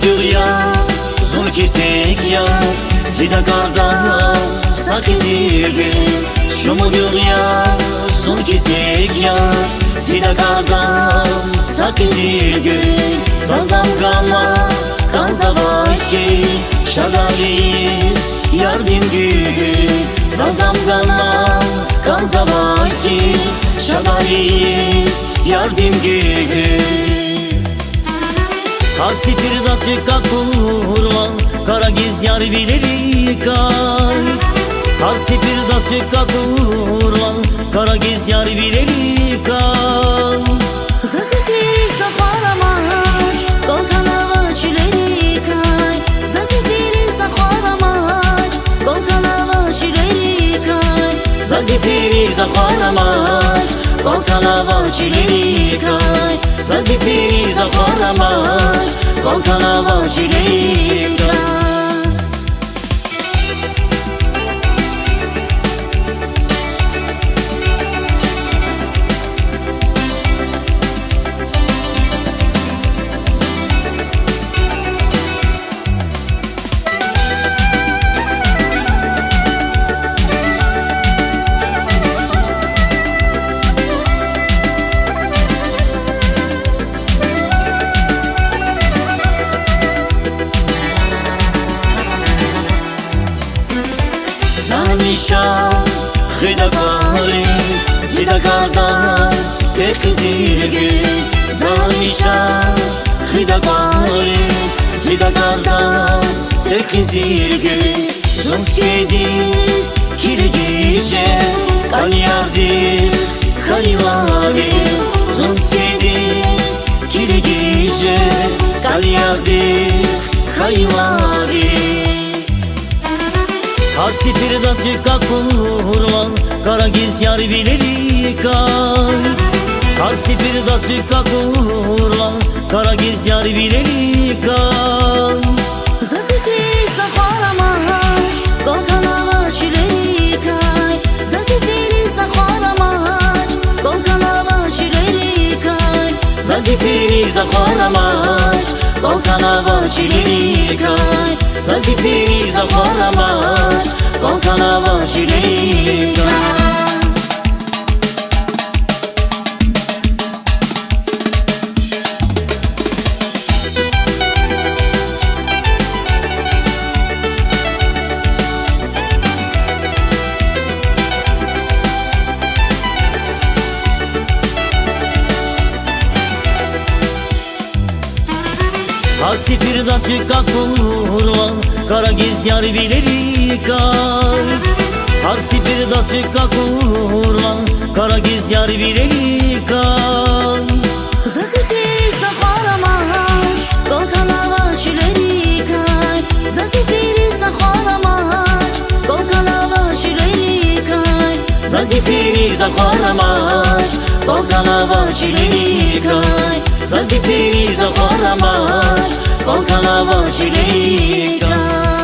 dünya zulki sekyaz Zida kardan sakizirgin Şumu dünya zulki sekyaz Zida kardan sakizirgin Zazam gama kanzavaki Şadaliz yardim gügün Zazam gama kanzavaki Şadaliz yardim gügün Karsi firdası kakurman Karagiz yar bileri kay Karsi firdası kakurman Karagiz yar bileri kay Zazifiri safaramaş Kolkanava çileri kay Zazifiri safaramaş Kolkanava çileri kay Zazifiri zafaramaş Kolkanava çileri kay Zazifiri zafaramaş Kolkanava çileri kay Zanişan hıdakari Zida kardan tek zirgin Zanişan hıdakari Zida kardan tek zirgin Zunskediz kirgişe Kalyardir kayvari Zunskediz kirgişe Kalyardir kayvari Karsi firdası kakurman Karagiz yar bileri kay Karsi firdası kakurman Karagiz yar bileri kay Zazifiri safaramaş Kolkanava çileri kay Zazifiri safaramaş Kolkanava çileri kay Zazifiri zafaramaş Kolkanava çileri kay Zazifiri zafaramaş Kolkanava çileri kay Karsi firdası kakurman Karagiz yar bileri kay Karsi firdası kakurman Karagiz yar bileri kay Zazifiri safaramaş Kolkanava çileri kay Zazifiri safaramaş Kolkanava çileri kay Zazifiri zafaramaş Kolkanava çileri kay Zazifiri zafaramaş Kolkanava çileri kay